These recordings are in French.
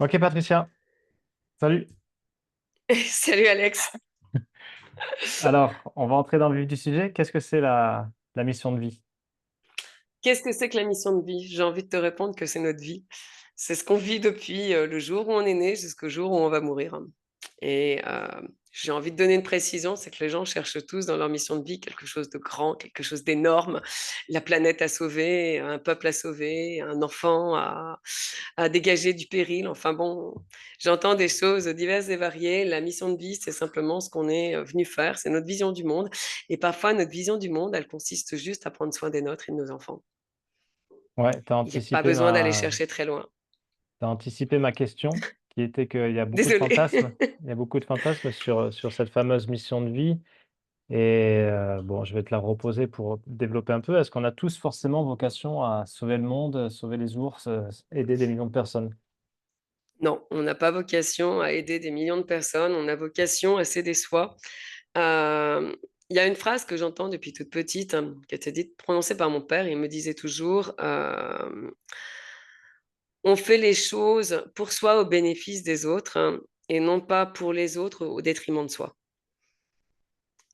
Ok, Patricia, salut. Salut Alex. Alors, on va entrer dans le vif du sujet. Qu'est-ce que c'est la mission de vie? Qu'est-ce que c'est que la mission de vie? J'ai envie de te répondre que c'est notre vie. C'est ce qu'on vit depuis le jour où on est né jusqu'au jour où on va mourir. Et j'ai envie de donner une précision, c'est que les gens cherchent tous dans leur mission de vie quelque chose de grand, quelque chose d'énorme, la planète à sauver, un peuple à sauver, un enfant à dégager du péril. Enfin bon, j'entends des choses diverses et variées. La mission de vie, c'est simplement ce qu'on est venu faire, c'est notre vision du monde. Et parfois, notre vision du monde, elle consiste juste à prendre soin des nôtres et de nos enfants. Ouais, Il n'y a pas besoin d'aller chercher très loin. t'as anticipé ma question, qui était qu'il y a beaucoup de Désolée. fantasmes. Il y a beaucoup de fantasmes sur cette fameuse mission de vie. Et bon, je vais te la reposer pour développer un peu. Est-ce qu'on a tous forcément vocation à sauver le monde, sauver les ours, aider des millions de personnes? Non, on n'a pas vocation à aider des millions de personnes, on a vocation à s'aider soi. Euh, Il y a une phrase que j'entends depuis toute petite, qui a été dite, prononcée par mon père. Il me disait toujours, on fait les choses pour soi au bénéfice des autres, et non pas pour les autres au détriment de soi.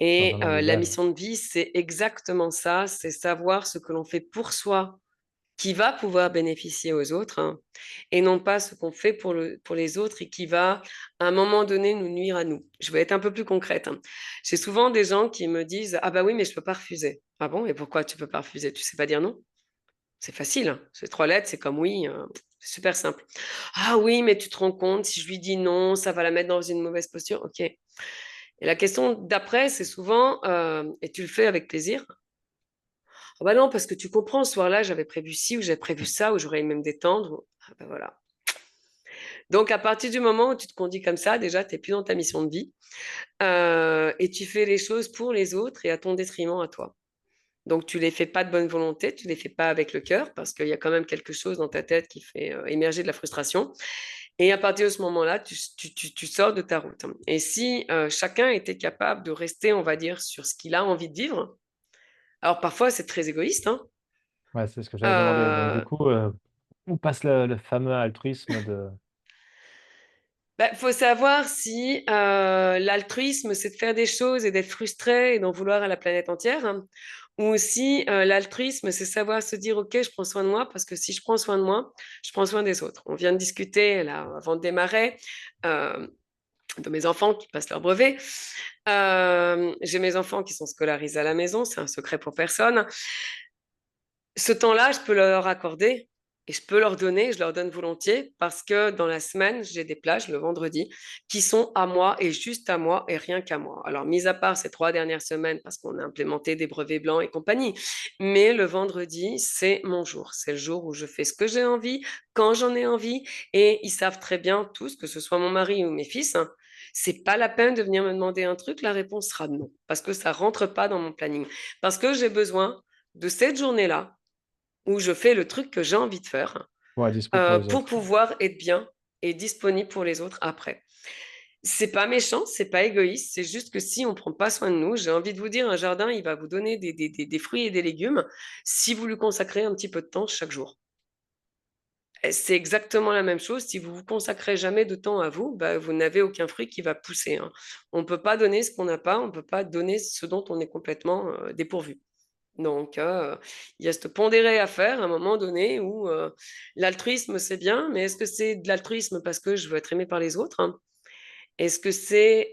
Dans Et un monde la idéal. mission de vie, c'est exactement ça, c'est savoir ce que l'on fait pour soi qui va pouvoir bénéficier aux autres, et non pas ce qu'on fait pour les autres et qui va, à un moment donné, nous nuire à nous. Je vais être un peu plus concrète. J'ai souvent des gens qui me disent, ah bah oui, mais je peux pas refuser. Ah bon, et pourquoi tu peux pas refuser? Tu sais pas dire non? C'est facile, hein. C'est trois lettres, c'est comme oui, c'est super simple. Ah oui, mais tu te rends compte, si je lui dis non, ça va la mettre dans une mauvaise posture. Ok. Et la question d'après, c'est souvent, et tu le fais avec plaisir? Ah bah non, parce que tu comprends, ce soir-là, j'avais prévu ci ou j'avais prévu ça, ou j'aurais aimé même détendre. Ah bah voilà. Donc, à partir du moment où tu te conduis comme ça, déjà, tu n'es plus dans ta mission de vie, et tu fais les choses pour les autres et à ton détriment à toi. Donc, tu les fais pas de bonne volonté, tu les fais pas avec le cœur, parce qu'il y a quand même quelque chose dans ta tête qui fait émerger de la frustration. Et à partir de ce moment-là, tu sors de ta route. Et si chacun était capable de rester, on va dire, sur ce qu'il a envie de vivre, alors parfois c'est très égoïste, hein. Ouais, c'est ce que j'allais demander. Donc, du Euh, coup, où passe le fameux altruisme de... Faut savoir si l'altruisme, c'est de faire des choses et d'être frustré et d'en vouloir à la planète entière, ou si l'altruisme, c'est savoir se dire, OK, je prends soin de moi, parce que si je prends soin de moi, je prends soin des autres. On vient de discuter, là, avant de démarrer, euh, de mes enfants qui passent leur brevet. J'ai mes enfants qui sont scolarisés à la maison, c'est un secret pour personne. Ce temps-là, je peux leur accorder et je peux leur donner, je leur donne volontiers parce que dans la semaine, j'ai des plages le vendredi qui sont à moi et juste à moi et rien qu'à moi. Alors, mis à part ces 3 dernières semaines parce qu'on a implémenté des brevets blancs et compagnie, mais le vendredi, c'est mon jour. C'est le jour où je fais ce que j'ai envie, quand j'en ai envie, et ils savent très bien tous, que ce soit mon mari ou mes fils, c'est pas la peine de venir me demander un truc, la réponse sera non, parce que ça rentre pas dans mon planning, parce que j'ai besoin de cette journée-là où je fais le truc que j'ai envie de faire Ouais, dispo pour les pour autres. pouvoir être bien et disponible pour les autres après. C'est pas méchant, c'est pas égoïste, c'est juste que si on prend pas soin de nous, j'ai envie de vous dire, un jardin, il va vous donner des fruits et des légumes si vous lui consacrez un petit peu de temps chaque jour. Et c'est exactement la même chose. Si vous vous consacrez jamais de temps à vous, bah, vous n'avez aucun fruit qui va pousser, hein. On ne peut pas donner ce qu'on n'a pas, on ne peut pas donner ce dont on est complètement dépourvu. Donc, il y a ce pondéré à faire à un moment donné où l'altruisme, c'est bien, mais est-ce que c'est de l'altruisme parce que je veux être aimé par les autres, Est-ce que c'est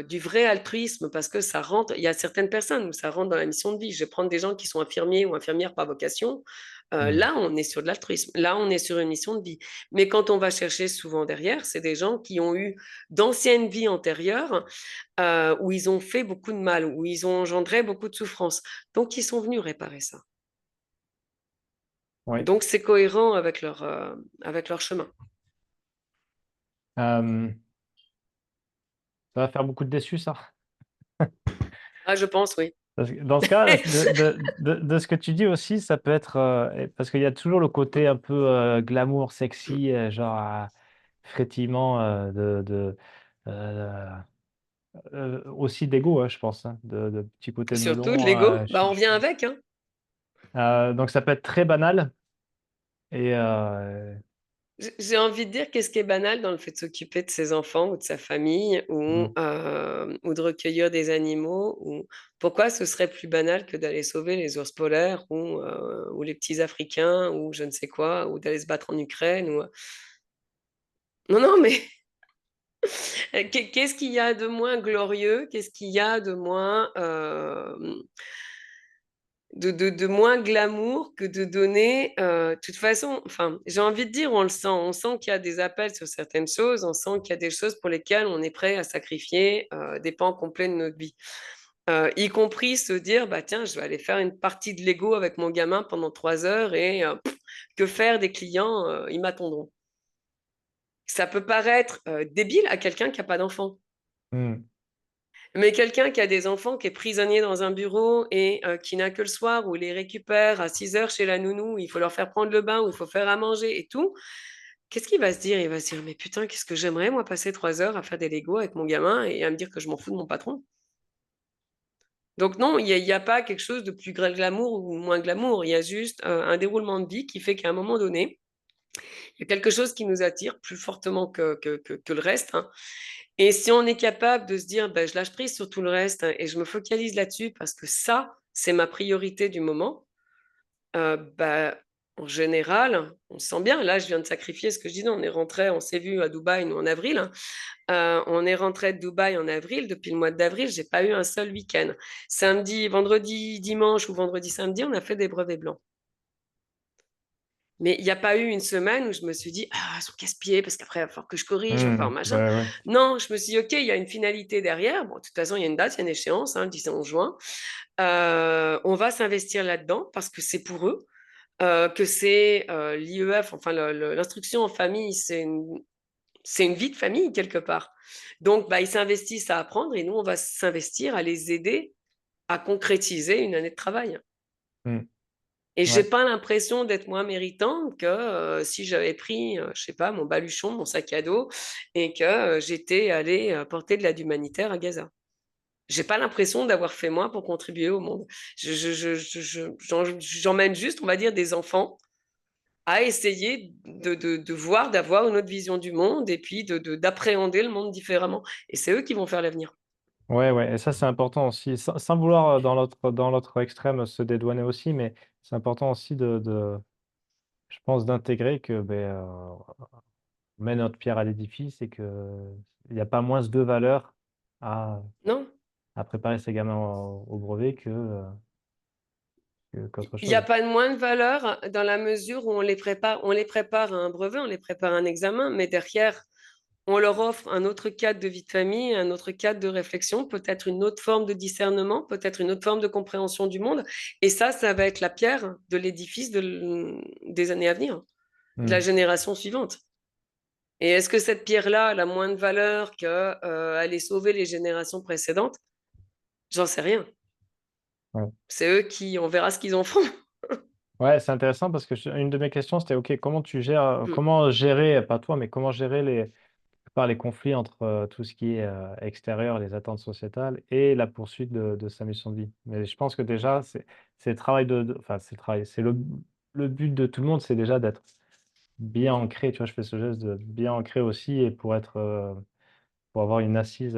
du vrai altruisme parce que ça rentre, il y a certaines personnes où ça rentre dans la mission de vie. Je vais prendre des gens qui sont infirmiers ou infirmières par vocation. Hmm. Là, on est sur de l'altruisme. Là, on est sur une mission de vie. Mais quand on va chercher souvent derrière, c'est des gens qui ont eu d'anciennes vies antérieures où ils ont fait beaucoup de mal, où ils ont engendré beaucoup de souffrance. Donc, ils sont venus réparer ça. Oui. Donc, c'est cohérent avec leur chemin. Euh, Ça va faire beaucoup de déçus, ça. Ah, je pense, oui. Parce que dans ce cas, de ce que tu dis aussi, ça peut être... parce qu'il y a toujours le côté un peu glamour, sexy, genre frétillement euh, aussi d'ego, je pense, hein, de petit côté Surtout de melon. l'ego, bah, on vient avec, Donc ça peut être très banal et J'ai envie de dire, qu'est-ce qui est banal dans le fait de s'occuper de ses enfants ou de sa famille Mmh. ou de recueillir des animaux ou pourquoi ce serait plus banal que d'aller sauver les ours polaires ou les petits Africains ou je ne sais quoi ou d'aller se battre en Ukraine ou non non mais qu'est-ce qu'il y a de moins glorieux? Qu'est-ce qu'il y a de moins de moins glamour que de donner, de toute façon, enfin, j'ai envie de dire, on sent qu'il y a des appels sur certaines choses, on sent qu'il y a des choses pour lesquelles on est prêt à sacrifier des pans complets de notre vie. Y compris se dire, bah tiens, je vais aller faire une partie de Lego avec mon gamin pendant 3 heures et que faire des clients, ils m'attendront. Ça peut paraître débile à quelqu'un qui n'a pas d'enfant. Mmh. Mais quelqu'un qui a des enfants, qui est prisonnier dans un bureau et qui n'a que le soir, où il les récupère à 6 heures chez la nounou, il faut leur faire prendre le bain, où il faut faire à manger et tout, qu'est-ce qu'il va se dire? Il va se dire, mais putain, qu'est-ce que j'aimerais, moi, passer 3 heures à faire des Legos avec mon gamin et à me dire que je m'en fous de mon patron. Donc non, il y a pas quelque chose de plus glamour ou moins glamour. Il y a juste un déroulement de vie qui fait qu'à un moment donné, il y a quelque chose qui nous attire plus fortement que le reste, hein. Et si on est capable de se dire, ben, je lâche prise sur tout le reste hein, et je me focalise là-dessus parce que ça, c'est ma priorité du moment, bah, en général, on se sent bien. Là, je viens de sacrifier ce que je disais. On est rentré, on s'est vu à Dubaï, nous, en avril, hein. On est rentré de Dubaï en avril. Depuis le mois d'avril, j'ai pas eu un seul week-end. Samedi, vendredi, dimanche ou vendredi, samedi, on a fait des brevets blancs. Mais il n'y a pas eu une semaine où je me suis dit, ah, son casse-pied, parce qu'après, il va falloir que je corrige, il va falloir Mmh. machin. Ouais, ouais. Non, je me suis dit, OK, il y a une finalité derrière. Bon, de toute façon, il y a une date, il y a une échéance, hein, le 11 juin. On va s'investir là-dedans parce que c'est pour eux, que c'est l'IEF, enfin, l'instruction en famille, c'est une vie de famille quelque part. Donc, bah, ils s'investissent à apprendre et nous, on va s'investir à les aider à concrétiser une année de travail. Mmh. Et j'ai Ouais. pas l'impression d'être moins méritante que si j'avais pris, je sais pas, mon baluchon, mon sac à dos et que j'étais allée porter de l'aide humanitaire à Gaza. J'ai pas l'impression d'avoir fait moins pour contribuer au monde. J'emmène juste, on va dire, des enfants à essayer de voir, d'avoir une autre vision du monde et puis d'appréhender le monde différemment. Et c'est eux qui vont faire l'avenir. Ouais, ouais et ça, c'est important aussi, sans vouloir, dans l'autre extrême, se dédouaner aussi, mais c'est important aussi de je pense d'intégrer que, beh, on met notre pierre à l'édifice et qu'il y a pas moins de valeur à Non? à préparer ses gamins au brevet qu'autre Il n'y a chose. pas de moins de valeur dans la mesure où on les prépare à un brevet, on les prépare à un examen, mais derrière, on leur offre un autre cadre de vie de famille, un autre cadre de réflexion, peut-être une autre forme de discernement, peut-être une autre forme de compréhension du monde. Et ça va être la pierre de l'édifice des années à venir, de la Mmh. génération suivante. Et est-ce que cette pierre-là a moins de valeur qu'aller sauver les générations précédentes? J'en sais rien. Ouais. C'est eux qui, on verra ce qu'ils en feront. Ouais, c'est intéressant parce que une de mes questions, c'était: «OK, comment gérer, pas toi, mais comment gérer les conflits entre, tout ce qui est, extérieur, les attentes sociétales et la poursuite de sa mission de vie?» Mais je pense que déjà, c'est le travail enfin, c'est le travail, c'est le but de tout le monde, c'est déjà d'être bien ancré, tu vois? Je fais ce geste de bien ancré aussi et pour avoir une assise,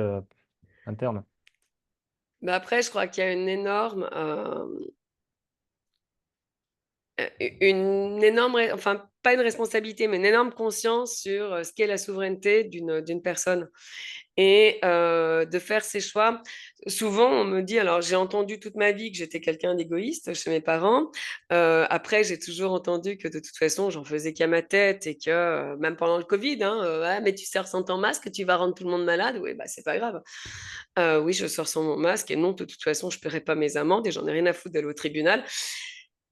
interne. Mais après, je crois qu'il y a une énorme, enfin, pas une responsabilité, mais une énorme conscience sur ce qu'est la souveraineté d'une personne et de faire ses choix. Souvent, on me dit, alors j'ai entendu toute ma vie que j'étais quelqu'un d'égoïste chez mes parents. Après, j'ai toujours entendu que de toute façon, j'en faisais qu'à ma tête et que même pendant le Covid, hein, ah, mais tu sors sans ton masque, tu vas rendre tout le monde malade. Oui, bah c'est pas grave. Oui, je sors sans mon masque et non, de toute façon, je ne paierai pas mes amendes et j'en ai rien à foutre d'aller au tribunal.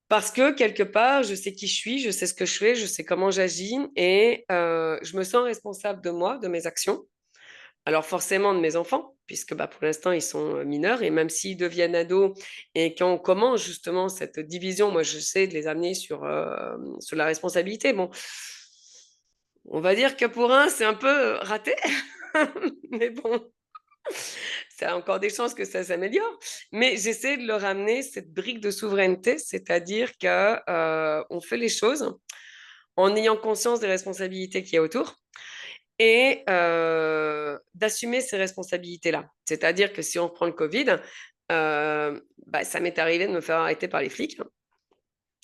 Parce que quelque part, je sais qui je suis, je sais ce que je fais, je sais comment j'agis et je me sens responsable de moi, de mes actions. Alors forcément de mes enfants, puisque bah, pour l'instant ils sont mineurs et même s'ils deviennent ados et qu'on commence justement cette division, moi j'essaie de les amener sur la responsabilité. Bon, on va dire que pour un c'est un peu raté, mais bon, ça a encore des chances que ça s'améliore. Mais j'essaie de leur amener cette brique de souveraineté, c'est-à-dire que on fait les choses en ayant conscience des responsabilités qu'il y a autour et d'assumer ces responsabilités-là. C'est-à-dire que si on reprend le Covid, ça m'est arrivé de me faire arrêter par les flics.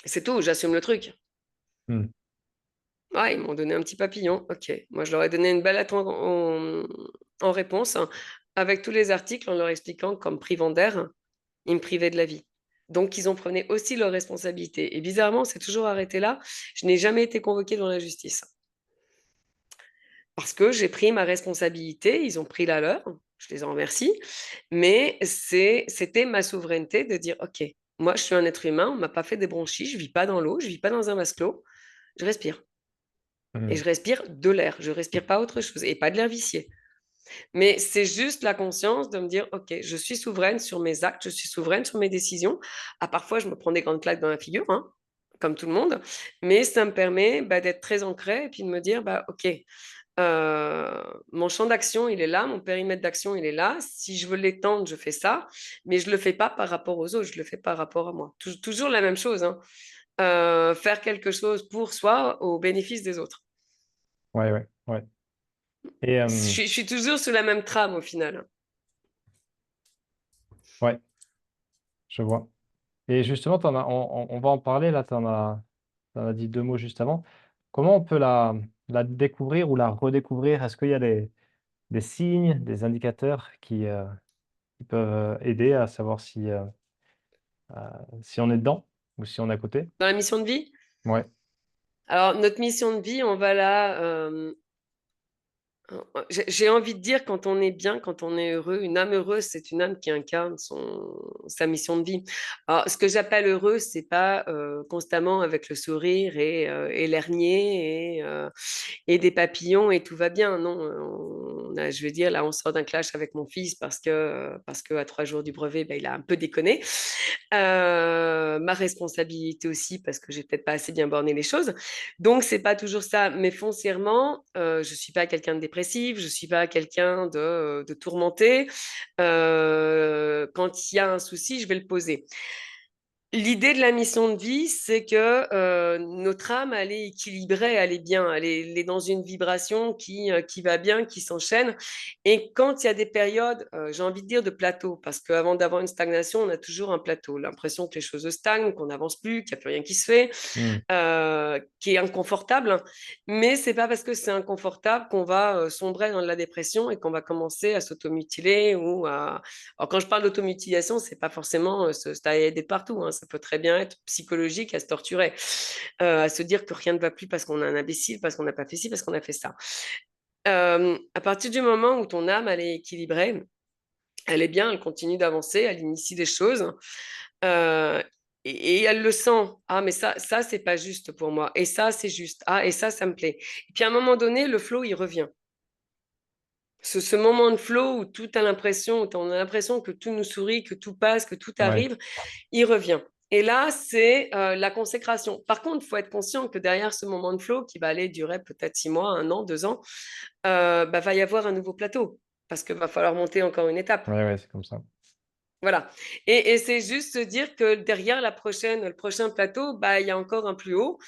C'est tout, j'assume le truc. Hmm. Ah, ils m'ont donné un petit papillon. Ok. Moi, je leur ai donné une belle lettre en réponse, hein, avec tous les articles en leur expliquant comme privandaire, ils me privaient de la vie. Donc, ils ont pris aussi leurs responsabilités. Et bizarrement, c'est toujours arrêté là. Je n'ai jamais été convoquée devant la justice. Parce que j'ai pris ma responsabilité, ils ont pris la leur. Je les en remercie. Mais c'était ma souveraineté de dire, OK, moi, je suis un être humain, on m'a pas fait des bronchies, je vis pas dans l'eau, je vis pas dans un vase clos, je respire. Et Hmm. je respire de l'air, je respire pas autre chose et pas de l'air vicié. Mais c'est juste la conscience de me dire, OK, je suis souveraine sur mes actes, je suis souveraine sur mes décisions. Parfois, je me prends des grandes claques dans la figure, hein, comme tout le monde, mais ça me permet d'être très ancrée et puis de me dire, OK, mon champ d'action, il est là, mon périmètre d'action, il est là. Si je veux l'étendre, je fais ça, mais je le fais pas par rapport aux autres, je le fais par rapport à moi. Toujours la même chose, hein. Faire quelque chose pour soi au bénéfice des autres. Ouais, ouais, ouais. Et Je suis toujours sur la même trame au final. ouais, je vois. Et justement, on va en parler là, t'en as dit deux mots juste avant. Comment on peut la découvrir ou la redécouvrir? Est-ce qu'il y a des signes, des indicateurs qui peuvent aider à savoir si on est dedans ou si on est à côté? Dans la mission de vie, Ouais, alors notre mission de vie, on va j'ai envie de dire quand on est bien, quand on est heureux, une âme heureuse, c'est une âme qui incarne sa mission de vie. Alors, ce que j'appelle heureux, c'est pas constamment avec le sourire et l'air niais et des papillons et tout va bien. Non, je vais dire, là, on sort d'un clash avec mon fils parce que à 3 jours du brevet, il a un peu déconné. Ma responsabilité aussi parce que j'ai peut-être pas assez bien borné les choses. Donc, c'est pas toujours ça. Mais foncièrement, je suis pas quelqu'un de dépressif, je suis pas quelqu'un de tourmenté. Quand il y a un souci, je vais le poser. L'idée de la mission de vie, c'est que notre âme, elle est équilibrée, elle est bien, elle est dans une vibration qui va bien, qui s'enchaîne. Et quand il y a des périodes, j'ai envie de dire de plateau, parce qu'avant d'avoir une stagnation, on a toujours un plateau, l'impression que les choses stagnent, qu'on n'avance plus, qu'il n'y a plus rien qui se fait, hmm, qui est inconfortable. Mais c'est pas parce que c'est inconfortable qu'on va sombrer dans de la dépression et qu'on va commencer à s'automutiler ou à. Alors quand je parle d'automutilation, c'est pas forcément se tailler des partout, hein. Ça peut très bien être psychologique, à se torturer, à se dire que rien ne va plus parce qu'on est un imbécile, parce qu'on n'a pas fait ci, parce qu'on a fait ça. À partir du moment où ton âme elle est équilibrée, elle est bien, elle continue d'avancer, elle initie des choses. Euh, et elle le sent. Ah, mais ça c'est pas juste pour moi. Et ça, c'est juste. Ah, et ça me plaît. Et puis à un moment donné, le flow, il revient. Ce moment de flow où tout a l'impression, où on a l'impression que tout nous sourit, que tout passe, que tout ouais, arrive, il revient. Et là, c'est la consécration. Par contre, il faut être conscient que derrière ce moment de flow, qui va aller durer peut-être 6 mois, 1 an, 2 ans, va y avoir un nouveau plateau, parce qu'il va falloir monter encore une étape. ouais, ouais, c'est comme ça. Voilà. Et c'est juste se dire que derrière le prochain plateau, il y a encore un plus haut.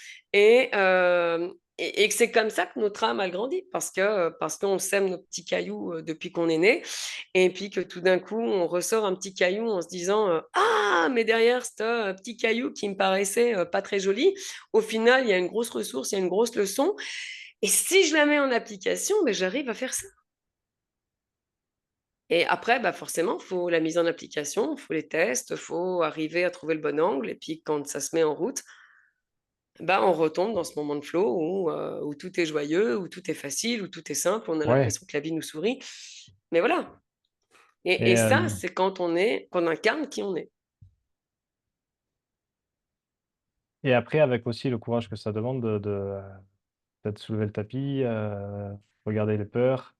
Et que c'est comme ça que notre âme a grandi, parce qu'on sème nos petits cailloux depuis qu'on est né. Et puis que tout d'un coup, on ressort un petit caillou en se disant ah, mais derrière ce petit caillou qui me paraissait pas très joli, au final, il y a une grosse ressource, il y a une grosse leçon. Et si je la mets en application, j'arrive à faire ça. Et après, forcément, il faut la mise en application, il faut les tests, il faut arriver à trouver le bon angle. Et puis, quand ça se met en route, on retombe dans ce moment de flow où tout est joyeux, où tout est facile, où tout est simple, on a Ouais. l'impression que la vie nous sourit. Mais voilà. Et Et, ça, c'est quand qu'on incarne qui on est. et après, avec aussi le courage que ça demande peut-être soulever le tapis, regarder les peurs.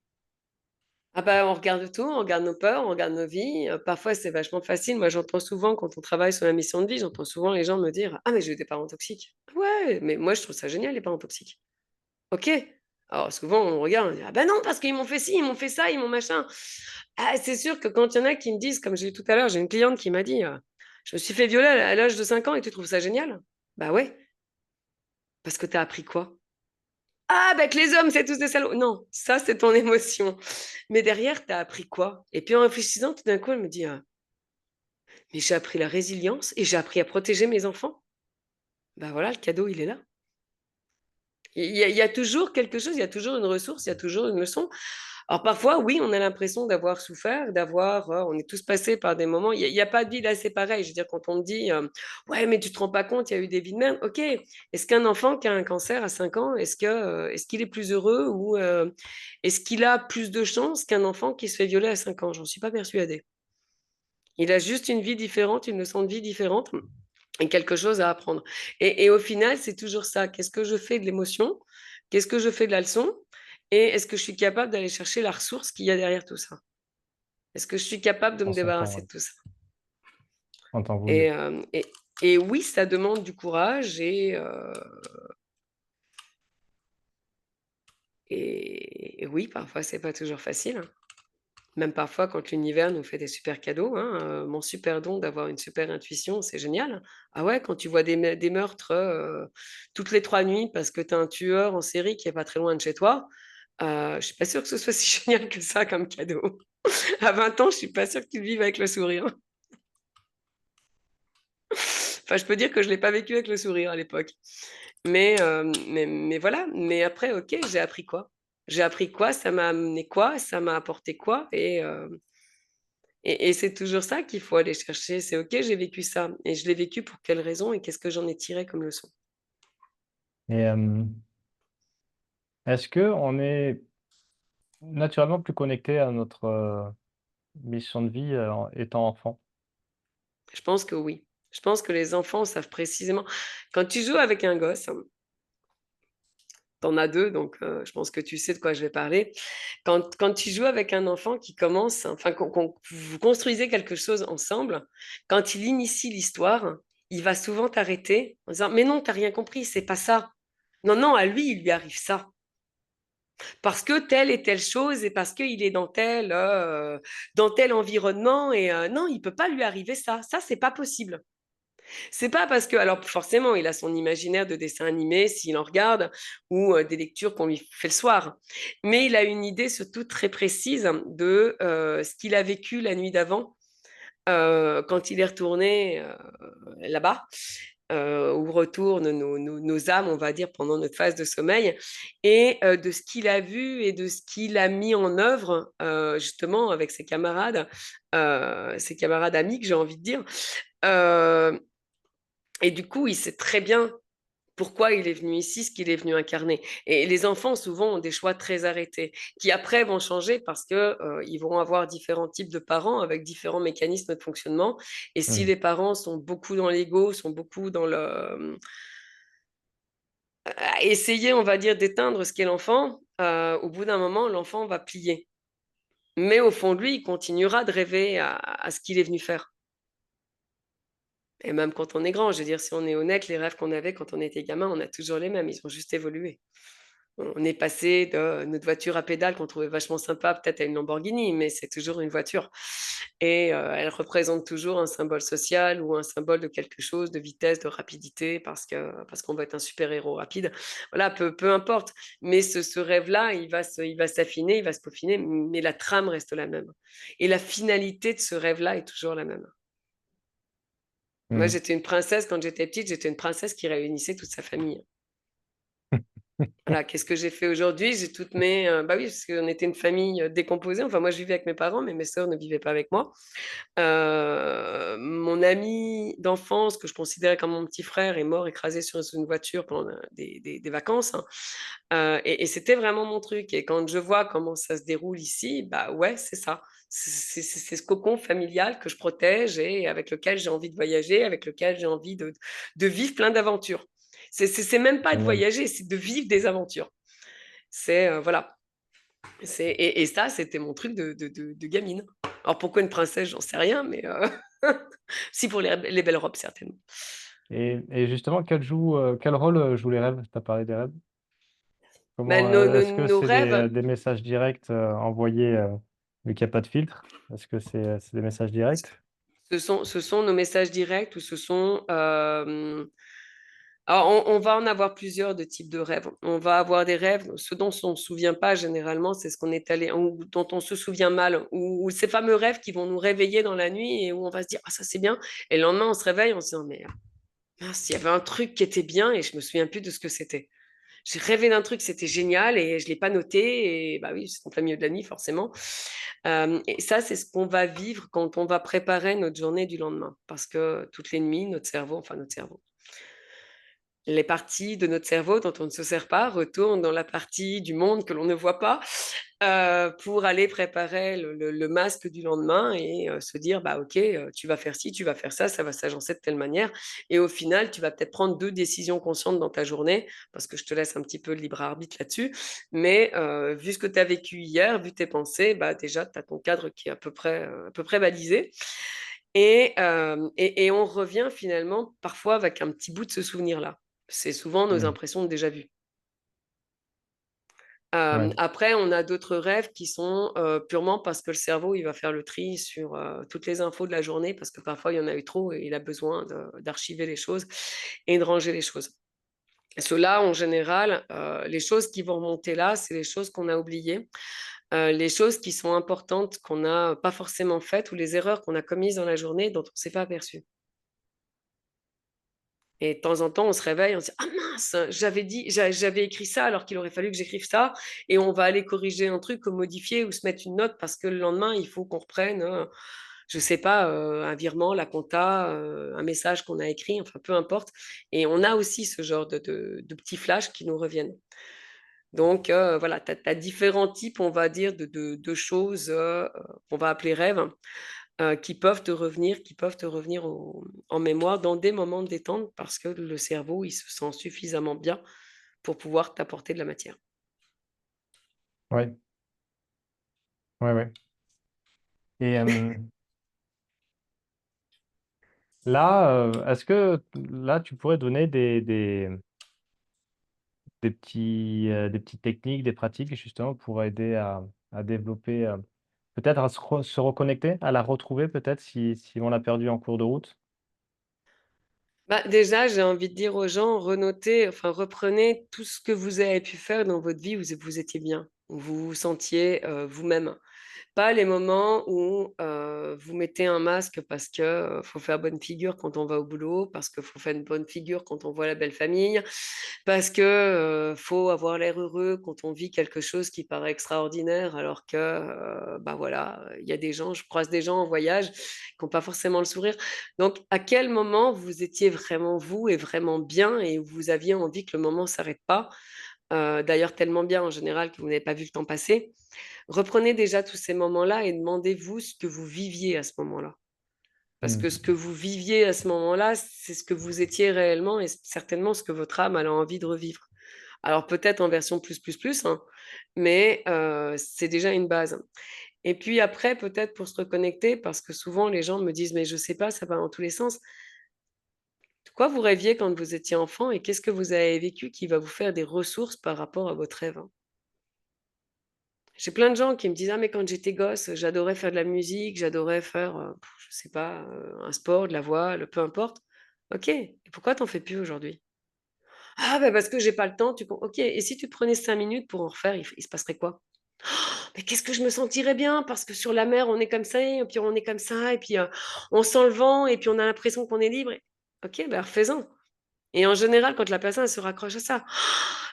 On regarde tout, on regarde nos peurs, on regarde nos vies. Parfois, c'est vachement facile. Moi, j'entends souvent, quand on travaille sur la mission de vie, j'entends souvent les gens me dire ah, mais j'ai eu des parents toxiques. Ouais, mais moi, je trouve ça génial, les parents toxiques. Ok. Alors souvent on regarde, on dit, ah ben non, parce qu'ils m'ont fait ci, ils m'ont fait ça, ils m'ont machin. Ah, c'est sûr que quand il y en a qui me disent, comme j'ai eu tout à l'heure, j'ai une cliente qui m'a dit, je me suis fait violer à l'âge de 5 ans et tu trouves ça génial? Bah ouais. Parce que tu as appris quoi? Ah, bah que les hommes, c'est tous des salauds. Non, ça, c'est ton émotion. Mais derrière, tu as appris quoi? Et puis en réfléchissant, tout d'un coup, elle me dit, mais j'ai appris la résilience et j'ai appris à protéger mes enfants. Ben voilà, le cadeau, il est là. Il y a toujours quelque chose, il y a toujours une ressource, il y a toujours une leçon. Alors parfois, oui, on a l'impression d'avoir souffert, on est tous passés par des moments, il y a pas de vie là, c'est pareil. Je veux dire, quand on me dit, ouais, mais tu te rends pas compte, il y a eu des vies de merde. Ok, est-ce qu'un enfant qui a un cancer à 5 ans, est-ce qu'il est plus heureux ou est-ce qu'il a plus de chances qu'un enfant qui se fait violer à 5 ans? J'en suis pas persuadée. Il a juste une vie différente, une leçon de vie différente et quelque chose à apprendre. Et au final, c'est toujours ça. Qu'est-ce que je fais de l'émotion? Qu'est-ce que je fais de la leçon? Et est-ce que je suis capable d'aller chercher la ressource qu'il y a derrière tout ça? Est-ce que je suis capable de me On s'entend, débarrasser ouais. de tout ça? On t'en voulu. Et, et oui, ça demande du courage et oui, parfois, c'est pas toujours facile, hein. Même parfois, quand l'univers nous fait des super cadeaux, hein, mon super don d'avoir une super intuition, c'est génial. Ah ouais, quand tu vois des meurtres toutes les 3 nuits parce que tu as un tueur en série qui est pas très loin de chez toi, je suis pas sûre que ce soit si génial que ça comme cadeau. À 20 ans, je suis pas sûre que tu le vives avec le sourire. Enfin, je peux dire que je l'ai pas vécu avec le sourire à l'époque. Mais voilà. Mais après, ok, j'ai appris quoi? J'ai appris quoi? Ça m'a amené quoi? Ça m'a apporté quoi? Et c'est toujours ça qu'il faut aller chercher. C'est ok, j'ai vécu ça. Et je l'ai vécu pour quelle raison et qu'est-ce que j'en ai tiré comme leçon? Et est-ce que on est naturellement plus connecté à notre mission de vie en étant enfant? Je pense que oui. Je pense que les enfants savent précisément. Quand tu joues avec un gosse, t'en as deux, donc je pense que tu sais de quoi je vais parler. Quand tu joues avec un enfant qui commence, enfin, vous construisez quelque chose ensemble, quand il initie l'histoire, il va souvent t'arrêter en disant, mais non, t'as rien compris, c'est pas ça. Non, non, à lui, il lui arrive ça. Parce que telle et telle chose et parce qu'il est dans tel environnement et non, il peut pas lui arriver ça. Ça, c'est pas possible. C'est pas parce que, alors forcément, il a son imaginaire de dessin animé s'il en regarde ou des lectures qu'on lui fait le soir, mais il a une idée surtout très précise de ce qu'il a vécu la nuit d'avant quand il est retourné là-bas. Où retournent nos âmes, on va dire, pendant notre phase de sommeil, et de ce qu'il a vu et de ce qu'il a mis en œuvre, justement, avec ses camarades amis, que j'ai envie de dire. Euh, et du coup, il sait très bien pourquoi il est venu ici, ce qu'il est venu incarner. Et les enfants, souvent, ont des choix très arrêtés, qui après vont changer parce que ils vont avoir différents types de parents avec différents mécanismes de fonctionnement. Et si Mmh. les parents sont beaucoup dans l'ego, sont beaucoup dans essayer, on va dire, d'éteindre ce qu'est l'enfant, au bout d'un moment, l'enfant va plier. Mais au fond de lui, il continuera de rêver à ce qu'il est venu faire. Et même quand on est grand, je veux dire, si on est honnête, les rêves qu'on avait quand on était gamin, on a toujours les mêmes, ils ont juste évolué. On est passé de notre voiture à pédales qu'on trouvait vachement sympa, peut-être à une Lamborghini, mais c'est toujours une voiture. Et elle représente toujours un symbole social ou un symbole de quelque chose, de vitesse, de rapidité, parce qu'on va être un super-héros rapide. Voilà, peu importe. Mais ce rêve-là, il va s'affiner, il va se peaufiner, mais la trame reste la même. Et la finalité de ce rêve-là est toujours la même. Moi, Mmh. j'étais une princesse quand j'étais petite, j'étais une princesse qui réunissait toute sa famille. Voilà, qu'est-ce que j'ai fait aujourd'hui? J'ai toutes mes... bah oui, parce qu'on était une famille décomposée. Enfin, moi, je vivais avec mes parents, mais mes sœurs ne vivaient pas avec moi. Mon ami d'enfance, que je considérais comme mon petit frère, est mort écrasé sur une voiture pendant des vacances, hein. Et c'était vraiment mon truc. Et quand je vois comment ça se déroule ici, bah ouais, c'est ça. C'est ce cocon familial que je protège et avec lequel j'ai envie de voyager, avec lequel j'ai envie de vivre plein d'aventures. C'est même pas de Génial. voyager, c'est de vivre des aventures. Voilà. Et ça, c'était mon truc de gamine. Alors pourquoi une princesse, j'en sais rien, mais si pour les belles robes, certainement. Et justement, quel rôle jouent les rêves? Tu as parlé des rêves. Ben, Comment, est-ce que nos c'est rêves, des messages directs, envoyés, vu qu'il y a pas de filtre? Est-ce que c'est des messages directs? ce sont nos messages directs ou ce sont Alors, on va en avoir plusieurs de types de rêves. On va avoir des rêves, ce dont on ne se souvient pas généralement, c'est ce qu'on est allé, ou dont on se souvient mal, ou ces fameux rêves qui vont nous réveiller dans la nuit et où on va se dire, ah, ça c'est bien. Et le lendemain, on se réveille, on se dit, mais mince, il y avait un truc qui était bien et je me souviens plus de ce que c'était. J'ai rêvé d'un truc, c'était génial et je l'ai pas noté. Et bah oui, c'est en plein milieu de la nuit, forcément. Et ça, c'est ce qu'on va vivre quand on va préparer notre journée du lendemain. Parce que toutes les nuits, notre cerveau, les parties de notre cerveau dont on ne se sert pas retournent dans la partie du monde que l'on ne voit pas pour aller préparer le masque du lendemain et se dire, bah ok, tu vas faire ci, tu vas faire ça va s'agencer de telle manière. Et au final, tu vas peut-être prendre deux décisions conscientes dans ta journée, parce que je te laisse un petit peu le libre arbitre là-dessus. Mais vu ce que tu as vécu hier, vu tes pensées, bah déjà, tu as ton cadre qui est à peu près balisé. Et on revient finalement parfois avec un petit bout de ce souvenir-là. C'est souvent nos Hmm. impressions de déjà vu. Ouais. Après, on a d'autres rêves qui sont purement parce que le cerveau, il va faire le tri sur toutes les infos de la journée, parce que parfois, il y en a eu trop et il a besoin d'archiver les choses et de ranger les choses. Cela, en général, les choses qui vont remonter là, c'est les choses qu'on a oubliées, les choses qui sont importantes qu'on n'a pas forcément faites ou les erreurs qu'on a commises dans la journée dont on ne s'est pas aperçu. Et de temps en temps, on se réveille, on se dit, ah mince, j'avais écrit ça alors qu'il aurait fallu que j'écrive ça. Et on va aller corriger un truc ou modifier ou se mettre une note parce que le lendemain, il faut qu'on reprenne, je sais pas, un virement, la compta, un message qu'on a écrit, enfin peu importe. Et on a aussi ce genre de petits flashs qui nous reviennent. Donc voilà, tu as différents types, on va dire, de choses qu'on va appeler rêves qui peuvent te revenir en mémoire dans des moments de détente parce que le cerveau, il se sent suffisamment bien pour pouvoir t'apporter de la matière. Ouais. Ouais, ouais. Et là, est-ce que là, tu pourrais donner des petites techniques, des pratiques justement pour aider à développer, peut-être à se reconnecter, à la retrouver peut-être si on l'a perdue en cours de route? Bah, déjà, j'ai envie de dire aux gens, renotez, enfin, reprenez tout ce que vous avez pu faire dans votre vie où vous étiez bien, où vous vous sentiez vous-même. Pas les moments où vous mettez un masque parce que faut faire bonne figure quand on va au boulot, parce qu'il faut faire une bonne figure quand on voit la belle famille, parce que faut avoir l'air heureux quand on vit quelque chose qui paraît extraordinaire, alors que bah voilà, il y a des gens, je croise des gens en voyage qui n'ont pas forcément le sourire. Donc, à quel moment vous étiez vraiment vous et vraiment bien et vous aviez envie que le moment s'arrête pas? D'ailleurs, tellement bien en général que vous n'avez pas vu le temps passer. Reprenez déjà tous ces moments-là et demandez-vous ce que vous viviez à ce moment-là. Parce Hmm. que ce que vous viviez à ce moment-là, c'est ce que vous étiez réellement et c'est certainement ce que votre âme a envie de revivre. Alors peut-être en version plus, hein, mais c'est déjà une base. Et puis après, peut-être pour se reconnecter, parce que souvent les gens me disent, mais je sais pas, ça va dans tous les sens. De quoi vous rêviez quand vous étiez enfant et qu'est-ce que vous avez vécu qui va vous faire des ressources par rapport à votre rêve, hein? J'ai plein de gens qui me disent: «Ah mais quand j'étais gosse, j'adorais faire de la musique, j'adorais faire, je sais pas, un sport, de la voile, peu importe». OK, et pourquoi t'en fais plus aujourd'hui? «Ah bah, parce que j'ai pas le temps». OK, et si tu prenais 5 minutes pour en refaire, il se passerait quoi? «Mais qu'est-ce que je me sentirais bien parce que sur la mer, on est comme ça et puis on est comme ça et puis, on sent le vent et puis on a l'impression qu'on est libre». OK, bah, refais-en. Et en général, quand la personne elle se raccroche à ça: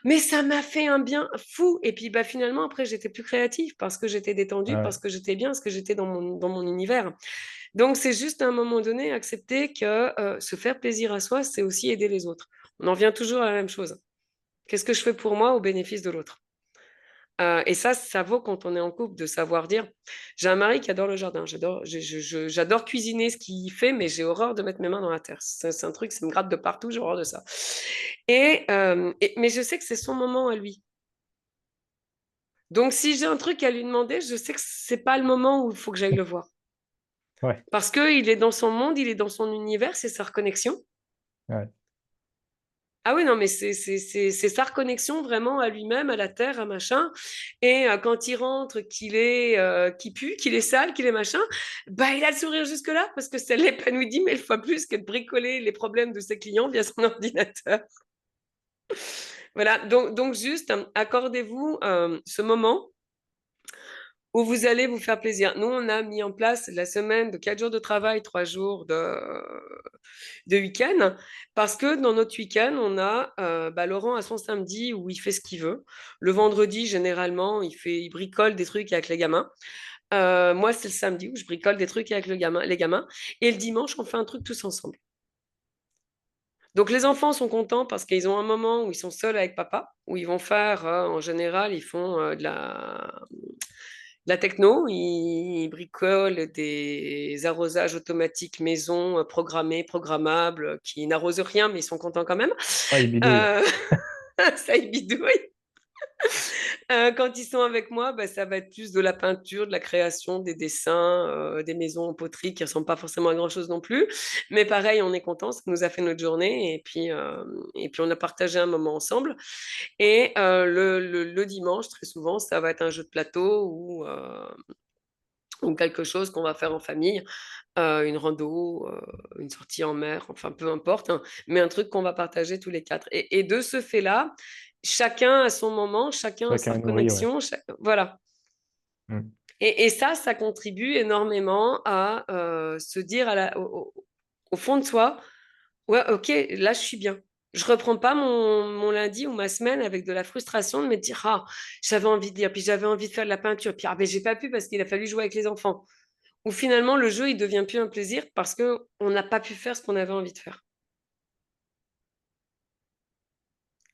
«Mais ça m'a fait un bien fou» et puis, bah, finalement après j'étais plus créative parce que j'étais détendue, Ouais, parce que j'étais bien, parce que j'étais dans mon univers. Donc c'est juste à un moment donné accepter que, se faire plaisir à soi, c'est aussi aider les autres. On en revient toujours à la même chose. Qu'est-ce que je fais pour moi au bénéfice de l'autre? Et ça vaut quand on est en couple de savoir dire: «J'ai un mari qui adore le jardin, j'adore cuisiner ce qu'il fait, mais j'ai horreur de mettre mes mains dans la terre. C'est un truc, ça me gratte de partout, j'ai horreur de ça». Mais je sais que c'est son moment à lui. Donc si j'ai un truc à lui demander, je sais que c'est pas le moment où il faut que j'aille le voir. ouais, Parce qu'il est dans son monde, il est dans son univers, c'est sa reconnexion. ouais. Ah oui, non, mais c'est sa reconnexion vraiment à lui-même, à la terre, à machin. Et quand il rentre, qu'il pue, qu'il est sale, qu'il est machin, bah, il a le sourire jusque-là parce que ça l'épanouit 10 000 fois plus que de bricoler les problèmes de ses clients via son ordinateur. Voilà, donc juste accordez-vous ce moment où vous allez vous faire plaisir. Nous, on a mis en place la semaine de 4 jours de travail, 3 jours de week-end, parce que dans notre week-end, on a Laurent à son samedi où il fait ce qu'il veut. Le vendredi, généralement, il bricole des trucs avec les gamins. Moi, c'est le samedi où je bricole des trucs avec les gamins. Et le dimanche, on fait un truc tous ensemble. Donc les enfants sont contents parce qu'ils ont un moment où ils sont seuls avec papa, où ils vont faire, en général, ils font de la techno, ils bricolent des arrosages automatiques maison, programmés, programmables, qui n'arrosent rien, mais ils sont contents quand même. Ouais, il bidouille. Euh, ça, ils bidouillent. Quand ils sont avec moi, bah, ça va être plus de la peinture, de la création, des dessins, des maisons en poterie qui ne ressemblent pas forcément à grand-chose non plus. Mais pareil, on est content, ça nous a fait notre journée et puis on a partagé un moment ensemble. Et le dimanche, très souvent, ça va être un jeu de plateau ou quelque chose qu'on va faire en famille, une rando, une sortie en mer, enfin peu importe, hein, mais un truc qu'on va partager tous les quatre. Et de ce fait-là, chacun a son moment, chacun a sa Chacun est nourri, ouais. reconnexion, voilà. Mm. Et ça contribue énormément à se dire au fond de soi, ouais, ok, là je suis bien. Je reprends pas mon lundi ou ma semaine avec de la frustration de me dire, ah, j'avais envie de lire, puis j'avais envie de faire de la peinture, puis ah, ben, j'ai pas pu parce qu'il a fallu jouer avec les enfants. Ou finalement, le jeu, il devient plus un plaisir parce que on n'a pas pu faire ce qu'on avait envie de faire.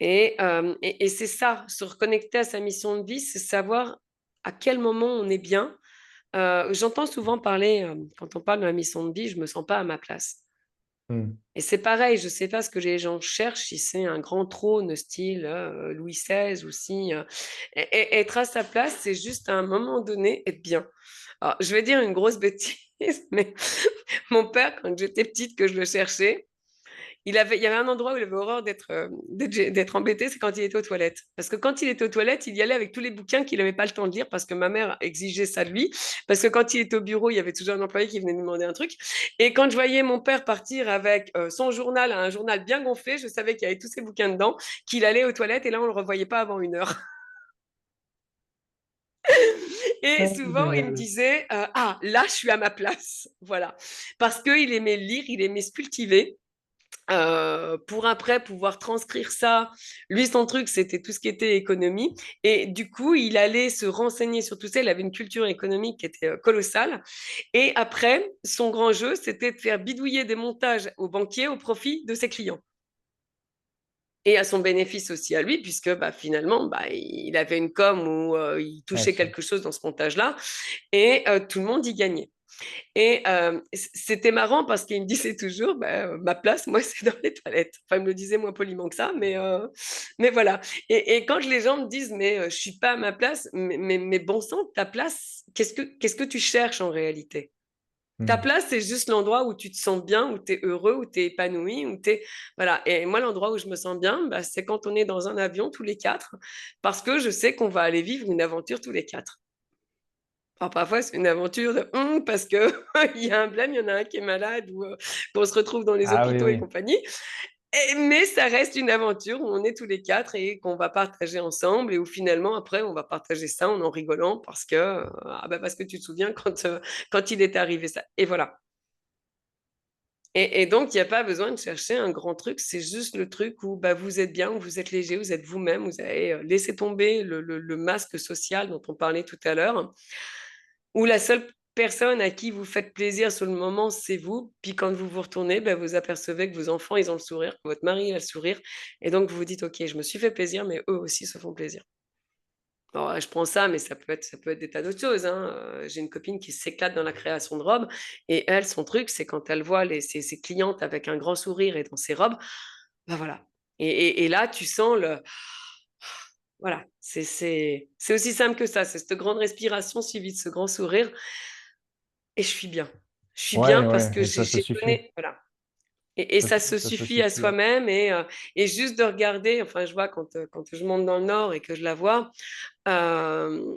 Et c'est ça, se reconnecter à sa mission de vie, c'est savoir à quel moment on est bien. J'entends souvent parler, quand on parle de la mission de vie, je me sens pas à ma place. Mm. Et c'est pareil, je sais pas ce que les gens cherchent, si c'est un grand trône style Louis XVI ou si être à sa place, c'est juste à un moment donné être bien. Alors, je vais dire une grosse bêtise, mais mon père, quand j'étais petite, que je le cherchais, il y avait un endroit où il avait horreur d'être embêté, c'est quand il était aux toilettes. Parce que quand il était aux toilettes, il y allait avec tous les bouquins qu'il n'avait pas le temps de lire parce que ma mère exigeait ça de lui. Parce que quand il était au bureau, il y avait toujours un employé qui venait lui demander un truc. Et quand je voyais mon père partir avec son journal, un journal bien gonflé, je savais qu'il y avait tous ses bouquins dedans, qu'il allait aux toilettes et là, on ne le revoyait pas avant 1 heure. Et Ah, souvent, il me génial. disait, ah, là, je suis à ma place. Voilà. Parce qu'il aimait lire, il aimait se cultiver. Pour après pouvoir transcrire ça. Lui, son truc, c'était tout ce qui était économie. Et du coup, il allait se renseigner sur tout ça. Il avait une culture économique qui était colossale. Et après, son grand jeu, c'était de faire bidouiller des montages aux banquiers au profit de ses clients. Et à son bénéfice aussi à lui, puisque finalement, il avait une com où il Ouais, touchait quelque chose dans ce montage-là, et tout le monde y gagnait. Et c'était marrant parce qu'il me disait toujours, ma place, moi, c'est dans les toilettes. Enfin, il me le disait moins poliment que ça, mais voilà. Et quand les gens me disent, mais je suis pas à ma place, mais bon sang, ta place, qu'est-ce que tu cherches en réalité? Ta Mm. place, c'est juste l'endroit où tu te sens bien, où tu es heureux, où tu es épanoui, où tu es... Voilà. Et moi, l'endroit où je me sens bien, c'est quand on est dans un avion tous les quatre, parce que je sais qu'on va aller vivre une aventure tous les quatre. Alors, parfois, c'est une aventure de parce que il y a un blême, il y en a un qui est malade ou qu'on se retrouve dans les Ah oui, hôpitaux et oui. compagnie. Mais ça reste une aventure où on est tous les quatre et qu'on va partager ensemble et où finalement, après, on va partager ça en rigolant parce que tu te souviens quand il est arrivé ça. Et voilà. Et donc, il n'y a pas besoin de chercher un grand truc, c'est juste le truc où vous êtes bien, où vous êtes léger, vous êtes vous-même, vous avez laissé tomber le masque social dont on parlait tout à l'heure, où la seule personne à qui vous faites plaisir sur le moment, c'est vous. Puis quand vous vous retournez, vous apercevez que vos enfants, ils ont le sourire, que votre mari a le sourire. Et donc, vous vous dites, OK, je me suis fait plaisir, mais eux aussi se font plaisir. Alors, je prends ça, mais ça peut être des tas d'autres choses, hein. J'ai une copine qui s'éclate dans la création de robes et elle, son truc, c'est quand elle voit ses clientes avec un grand sourire et dans ses robes, voilà. Et là, tu sens le... Voilà, c'est aussi simple que ça. C'est cette grande respiration suivie de ce grand sourire et je suis bien. Je suis bien Ouais, parce ouais, que et j'ai ça j'ai suffit. donné... Voilà. Et Ça, ça se ça se suffit à suffit, ouais. soi-même et juste de regarder, enfin je vois quand je monte dans le nord et que je la vois, euh,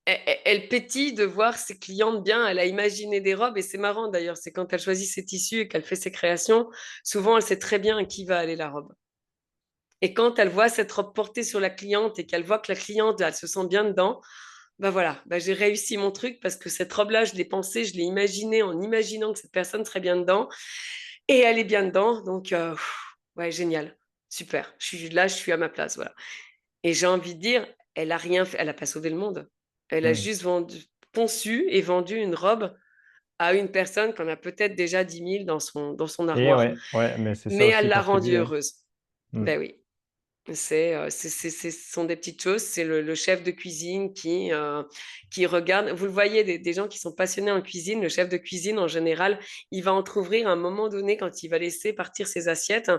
elle pétille de voir ses clientes bien, elle a imaginé des robes et c'est marrant d'ailleurs, c'est quand elle choisit ses tissus et qu'elle fait ses créations, souvent elle sait très bien à qui va aller la robe. Et quand elle voit cette robe portée sur la cliente et qu'elle voit que la cliente, elle se sent bien dedans, bah voilà, bah j'ai réussi mon truc parce que cette robe-là, je l'ai pensée, je l'ai imaginée en imaginant que cette personne serait bien dedans. Et elle est bien dedans. Donc, ouais, génial. Super. Je suis là, je suis à ma place. Voilà. Et j'ai envie de dire, elle a rien fait, elle a pas sauvé le monde. Elle a Hmm. juste conçu et vendu une robe à une personne qu'on a peut-être déjà 10 000 dans son Et armoire. ouais, ouais, mais c'est ça Mais aussi elle l'a rendue contribuer, hein. heureuse. Hmm. Ben oui. Ce sont des petites choses. C'est le chef de cuisine qui regarde. Vous le voyez, des gens qui sont passionnés en cuisine, le chef de cuisine, en général, il va entrouvrir à un moment donné, quand il va laisser partir ses assiettes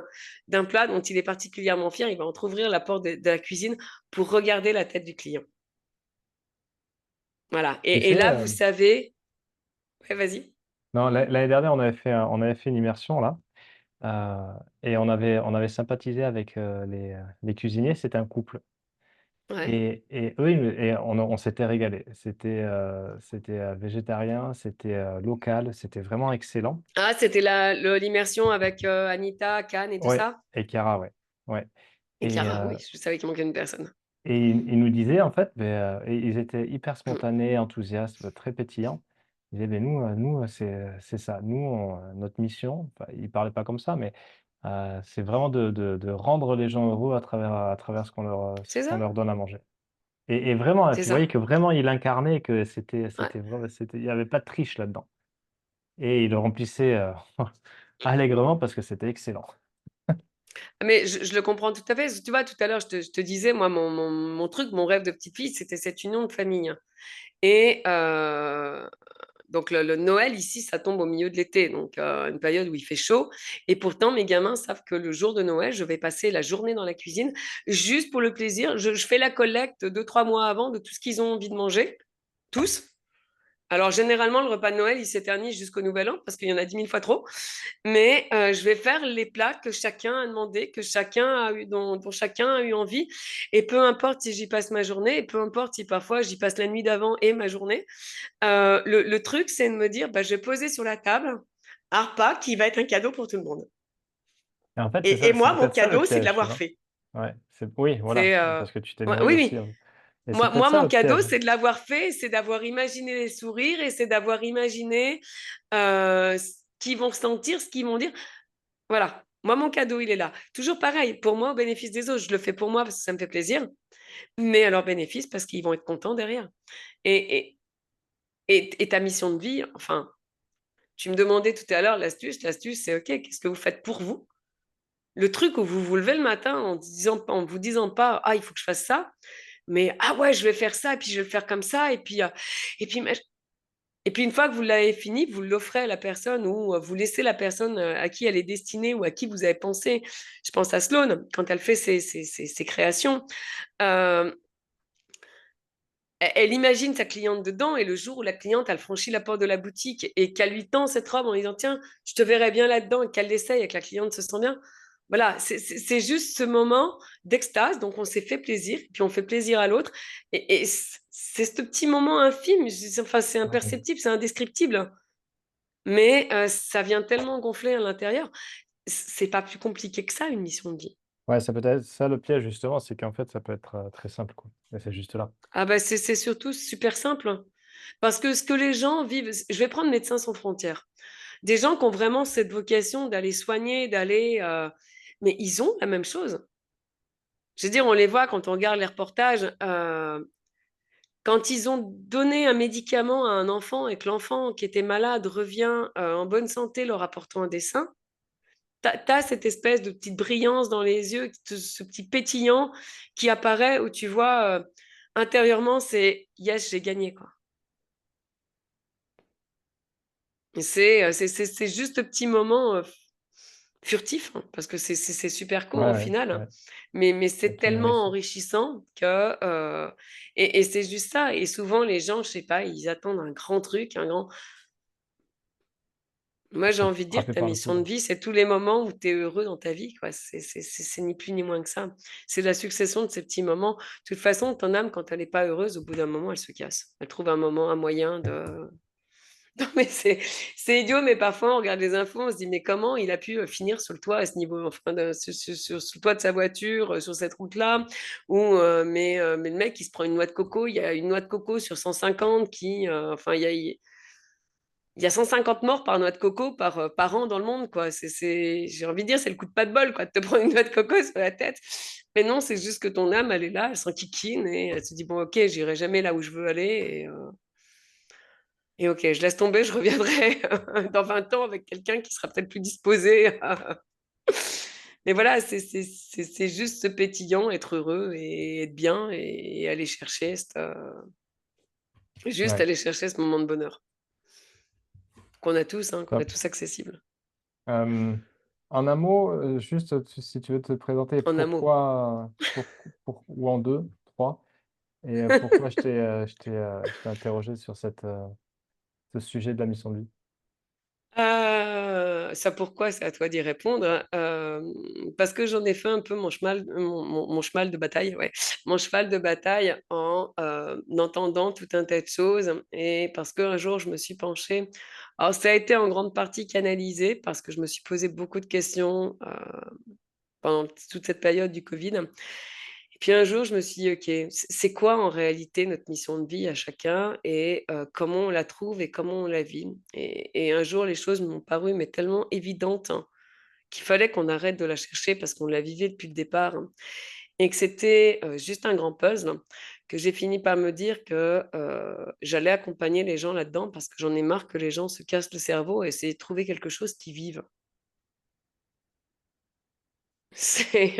d'un plat dont il est particulièrement fier, il va entrouvrir la porte de la cuisine pour regarder la tête du client. Voilà. Tu Et sais, là, vous savez. Ouais, vas-y. non, l'année dernière, on avait fait une immersion là, et on avait sympathisé avec les cuisiniers. C'était un couple. Ouais. Et eux, et on s'était régalé. C'était végétarien, c'était local, c'était vraiment excellent. Ah, c'était l'immersion avec Anita, Cannes et tout Ouais, ça? et Cara, ouais. Ouais. Et Et, Clara, oui, je savais qu'il manquait une personne. ils nous disaient, en fait, et ils étaient hyper spontanés, enthousiastes, très pétillants. Ils disaient, ben nous c'est ça. Nous, notre mission, enfin, ils ne parlaient pas comme ça, mais c'est vraiment de rendre les gens heureux à travers ce C'est qu'on ça? leur donne à manger. Et vraiment, C'est tu voyais ça. que vraiment il incarnait, que Ouais. il n'y avait pas de triche là-dedans. Et il le remplissait allègrement parce que c'était excellent. Mais je le comprends tout à fait. Tu vois, tout à l'heure, je te disais, moi, mon truc, mon rêve de petite fille, c'était cette union de famille. Et donc, le Noël, ici, ça tombe au milieu de l'été, donc une période où il fait chaud. Et pourtant, mes gamins savent que le jour de Noël, je vais passer la journée dans la cuisine, juste pour le plaisir. Je fais la collecte 2, 3 mois avant de tout ce qu'ils ont envie de manger, tous. Alors, généralement, le repas de Noël, il s'éternise jusqu'au Nouvel An parce qu'il y en a 10 000 fois trop. Mais je vais faire les plats que chacun a demandé, que chacun a eu, dont chacun a eu envie. Et peu importe si j'y passe ma journée, et peu importe si parfois j'y passe la nuit d'avant et ma journée, le truc, c'est de me dire, bah, je vais poser sur la table un repas qui va être un cadeau pour tout le monde. Et en fait, Et c'est moi, mon peut-être ça le cadeau, c'est de piège, tu l'avoir vois. fait. Ouais, oui, voilà, C'est, parce que tu t'es ouais, nourri oui, aussi, oui. hein. Et c'est peut-être Moi, ça mon le cadeau, piège. c'est de l'avoir fait, c'est d'avoir imaginé les sourires et c'est d'avoir imaginé ce qu'ils vont sentir, ce qu'ils vont dire. Voilà. Moi, mon cadeau, il est là. Toujours pareil, pour moi, au bénéfice des autres. Je le fais pour moi parce que ça me fait plaisir, mais à leur bénéfice parce qu'ils vont être contents derrière. Et, et, et ta mission de vie, enfin, tu me demandais tout à l'heure l'astuce. L'astuce, c'est OK, qu'est-ce que vous faites pour vous? Le truc où vous vous levez le matin en vous disant pas, ah, il faut que je fasse ça, mais ah ouais, je vais faire ça, et puis je vais le faire comme ça, et puis, et puis une fois que vous l'avez fini, vous l'offrez à la personne ou vous laissez la personne à qui elle est destinée ou à qui vous avez pensé. Je pense à Sloane, quand elle fait ses créations. Euh, elle imagine sa cliente dedans et le jour où la cliente, elle franchit la porte de la boutique et qu'elle lui tend cette robe en lui disant, tiens, je te verrai bien là-dedans et qu'elle l'essaye et que la cliente se sent bien. Voilà, c'est juste ce moment d'extase. Donc, on s'est fait plaisir, puis on fait plaisir à l'autre. Et c'est ce petit moment infime. Enfin, c'est Ouais, imperceptible, c'est indescriptible. Mais ça vient tellement gonfler à l'intérieur. C'est pas plus compliqué que ça, une mission de vie. ouais, ça peut être ça le piège, justement, c'est qu'en fait, ça peut être très simple, quoi. Et c'est juste là. Ah bah c'est surtout super simple. Parce que ce que les gens vivent, je vais prendre Médecins sans frontières. Des gens qui ont vraiment cette vocation d'aller soigner, d'aller... mais ils ont la même chose. Je veux dire, on les voit quand on regarde les reportages. Quand ils ont donné un médicament à un enfant et que l'enfant qui était malade revient en bonne santé leur apportant un dessin, t'as cette espèce de petite brillance dans les yeux, ce petit pétillant qui apparaît où tu vois intérieurement, c'est yes, j'ai gagné, quoi. C'est juste ce petit moment furtif, hein, parce que c'est super Ouais, court au ouais, final, hein. ouais, Mais ça c'est te tellement nourrissait. enrichissant que. Et c'est juste ça. Et souvent, les gens, je sais pas, ils attendent un grand truc, un grand. Moi, j'ai D'être envie de dire que frappé ta par le mission de foudre. vie, c'est tous les moments où tu es heureux dans ta vie, quoi. C'est ni plus ni moins que ça. C'est la succession de ces petits moments. De toute façon, ton âme, quand elle n'est pas heureuse, au bout d'un moment, elle se casse. Elle trouve un moment, un moyen de... Non, mais c'est idiot, mais parfois, on regarde les infos, on se dit, mais comment il a pu finir sur le toit à ce niveau, enfin, sur le toit de sa voiture, sur cette route-là, ou mais le mec, il se prend une noix de coco, il y a une noix de coco sur 150 qui, enfin, il y a 150 morts par noix de coco par an dans le monde, quoi. J'ai envie de dire, c'est le coup de pas de bol, quoi, de te prendre une noix de coco sur la tête. Mais non, c'est juste que ton âme, elle est là, elle s'enquiquine et elle se dit, bon, ok, j'irai jamais là où je veux aller. Et ok, je laisse tomber, je reviendrai dans 20 ans avec quelqu'un qui sera peut-être plus disposé. Mais voilà, c'est juste ce pétillant, être heureux et être bien et aller chercher, juste Ouais. aller chercher ce moment de bonheur qu'on a Top. tous accessible. Euh, En un mot, juste si tu veux te présenter, En un mot. ou en deux, trois, et pourquoi je t'ai interrogé sur ce sujet de la mission de vie. Ça pourquoi, c'est à toi d'y répondre. Parce que j'en ai fait un peu mon cheval de bataille, ouais. Mon cheval de bataille en entendant tout un tas de choses. Et parce qu'un jour, je me suis penchée. Alors, ça a été en grande partie canalisé parce que je me suis posé beaucoup de questions pendant toute cette période du Covid. Et puis un jour, je me suis dit, OK, c'est quoi en réalité notre mission de vie à chacun et comment on la trouve et comment on la vit. Et un jour, les choses m'ont paru mais tellement évidentes qu'il fallait qu'on arrête de la chercher parce qu'on la vivait depuis le départ et que c'était juste un grand puzzle que j'ai fini par me dire que j'allais accompagner les gens là-dedans parce que j'en ai marre que les gens se cassent le cerveau et essayer de trouver quelque chose qui vive. C'est,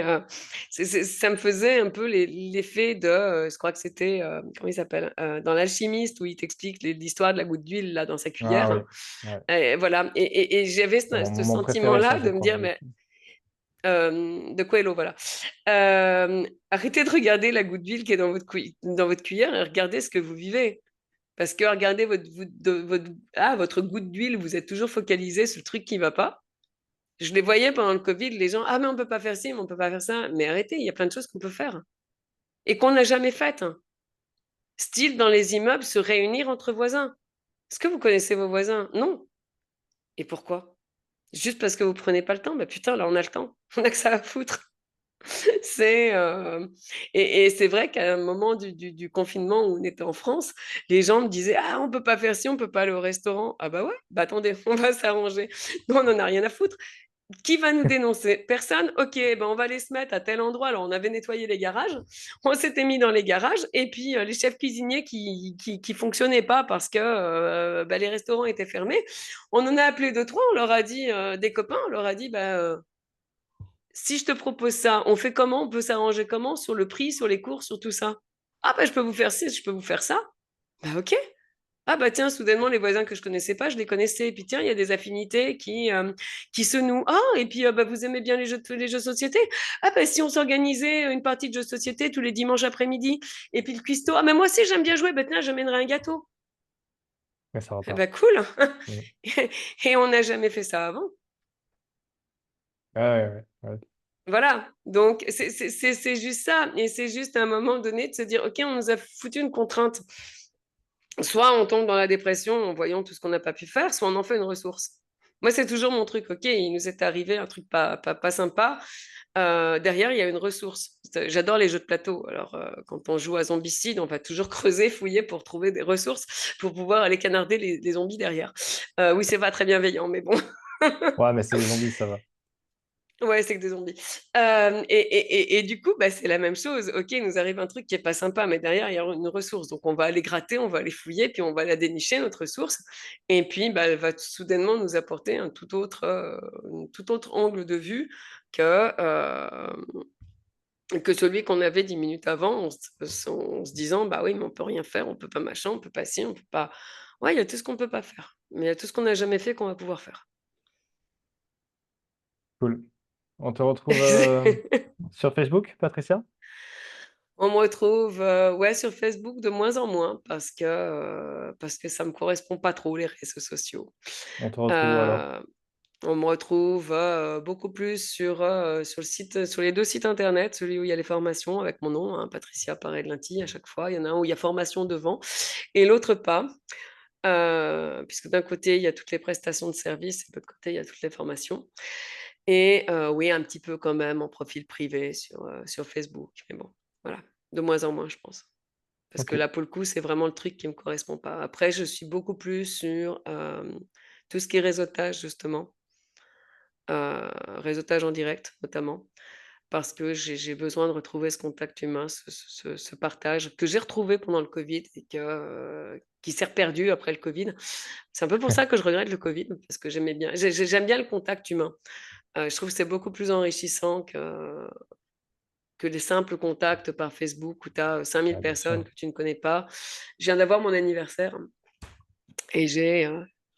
ça me faisait un peu l'effet de, je crois que c'était, comment il s'appelle? Dans L'Alchimiste où il t'explique l'histoire de la goutte d'huile là dans sa Ah oui, cuillère. ouais. Et voilà et j'avais ce Mon préféré ça, sentiment-là je de me crois. dire: «Mais» de Coelho, voilà. «Arrêtez de regarder la goutte d'huile qui est dans votre cuillère et regardez ce que vous vivez». Parce que regardez votre goutte d'huile, vous êtes toujours focalisé sur le truc qui va pas. Je les voyais pendant le Covid, les gens, ah mais on peut pas faire ci, mais on peut pas faire ça. Mais arrêtez, il y a plein de choses qu'on peut faire et qu'on n'a jamais faites. Style dans les immeubles, se réunir entre voisins. Est-ce que vous connaissez vos voisins? Non. Et pourquoi? Juste parce que vous prenez pas le temps? Bah putain, là on a le temps. On a que ça à foutre. C'est et c'est vrai qu'à un moment du confinement où on était en France, les gens me disaient: «Ah, on peut pas faire ci, on peut pas aller au restaurant». Ah bah ouais, bah attendez, on va s'arranger. Nous, on en a rien à foutre. Qui va nous dénoncer? Personne? Ok, ben on va aller se mettre à tel endroit. Alors, on avait nettoyé les garages, on s'était mis dans les garages, et puis les chefs cuisiniers qui fonctionnaient pas parce que ben, les restaurants étaient fermés, on en a appelé deux, trois, on leur a dit, des copains, on leur a dit, ben, si je te propose ça, on fait comment? On peut s'arranger comment? Sur le prix, sur les cours, sur tout ça? Ah ben, je peux vous faire ci, je peux vous faire ça. Ben ok. Ah bah tiens, soudainement, les voisins que je connaissais pas, je les connaissais. Et puis tiens, il y a des affinités qui se nouent. Ah, et puis bah, vous aimez bien les jeux de société? Ah bah si on s'organisait une partie de jeux de société tous les dimanches après-midi. Et puis le cuistot. Ah mais moi aussi j'aime bien jouer, bah tiens, j'amènerai un gâteau. Mais ça Ah repart. bah cool. Mm. Et on n'a jamais fait ça avant. Ouais, ouais, ouais, ouais. Voilà, donc c'est juste ça. Et c'est juste à un moment donné de se dire, OK, on nous a foutu une contrainte. Soit on tombe dans la dépression en voyant tout ce qu'on n'a pas pu faire, soit on en fait une ressource. Moi, c'est toujours mon truc. OK, il nous est arrivé un truc pas sympa. Derrière, il y a une ressource. J'adore les jeux de plateau. Alors, quand on joue à Zombicide, on va toujours creuser, fouiller pour trouver des ressources pour pouvoir aller canarder les zombies derrière. Oui, c'est pas très bienveillant, mais bon. Ouais, mais c'est les zombies, ça va. Ouais, c'est que des zombies. Et du coup, bah, c'est la même chose. OK, il nous arrive un truc qui est pas sympa, mais derrière, il y a une ressource. Donc, on va aller gratter, on va aller fouiller, puis on va la dénicher, notre ressource. Et puis, bah, elle va soudainement nous apporter un tout autre angle de vue que celui qu'on avait 10 minutes avant, en se disant, bah oui, mais on peut rien faire, on peut pas machin, on peut pas ci, on peut pas. Ouais, il y a tout ce qu'on peut pas faire. Mais il y a tout ce qu'on n'a jamais fait qu'on va pouvoir faire. Cool. On te retrouve sur Facebook, Patricia? On me retrouve ouais, sur Facebook de moins en moins parce que ça me correspond pas trop, les réseaux sociaux. On te retrouve où alors? Euh, on me retrouve beaucoup plus sur le site, sur les deux sites internet, celui où il y a les formations avec mon nom, hein, Patricia Paré-de-Linty à chaque fois. Il y en a un où il y a formation devant et l'autre pas. Puisque d'un côté, il y a toutes les prestations de services et de l'autre côté, il y a toutes les formations. Et oui, un petit peu quand même en profil privé sur Facebook. Mais bon, voilà, de moins en moins, je pense. Parce que Ok. là, pour le coup, c'est vraiment le truc qui ne me correspond pas. Après, je suis beaucoup plus sur tout ce qui est réseautage, justement. Réseautage en direct, notamment. Parce que j'ai besoin de retrouver ce contact humain, ce partage que j'ai retrouvé pendant le Covid et qui s'est perdu après le Covid. C'est un peu pour ça que je regrette le Covid, parce que j'aimais bien, j'aime bien le contact humain. Je trouve que c'est beaucoup plus enrichissant que les simples contacts par Facebook où tu as 5000 Ah, bien personnes sûr. que tu ne connais pas. Je viens d'avoir mon anniversaire et j'ai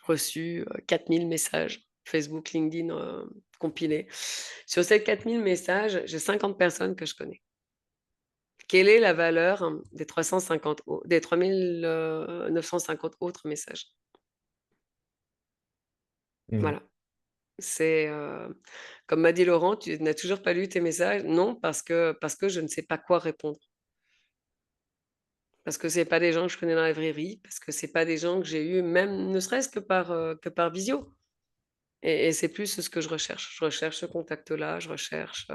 reçu 4000 messages Facebook, LinkedIn compilés. Sur ces 4000 messages, j'ai 50 personnes que je connais. Quelle est la valeur des 350, des 3950 autres messages? Hmm. Voilà. C'est comme m'a dit Laurent, tu n'as toujours pas lu tes messages? Non, parce que je ne sais pas quoi répondre. Parce que c'est pas des gens que je connais dans la vraie vie, parce que c'est pas des gens que j'ai eu même ne serait-ce que par visio. Et c'est plus ce que je recherche. Je recherche ce contact-là, je recherche.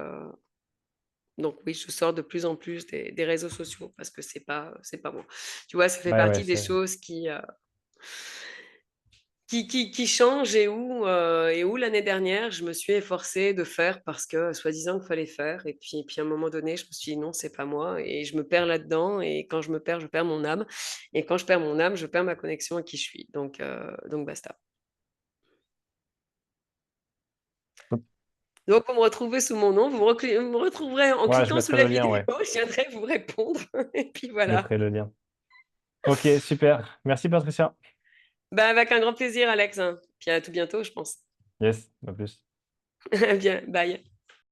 Donc oui, je sors de plus en plus des réseaux sociaux parce que c'est pas moi. Tu vois, ça fait Ouais, ouais, partie des c'est. choses qui changent et où l'année dernière, je me suis efforcée de faire parce que soi-disant qu'il fallait faire. Et puis à un moment donné, je me suis dit non, c'est pas moi. Et je me perds là-dedans. Et quand je perds mon âme. Et quand je perds mon âme, je perds ma connexion à qui je suis. Donc basta. Donc, vous me retrouvez sous mon nom, vous me retrouverez en Ouais, je cliquant sous mettrai la le lien, vidéo, ouais. je viendrai vous répondre. Et puis Je voilà. mettrai le lien. Ok, super. Merci, Patricia. Bah, avec un grand plaisir, Alex, hein. Puis à tout bientôt, je pense. Yes, à plus. Bien, bye.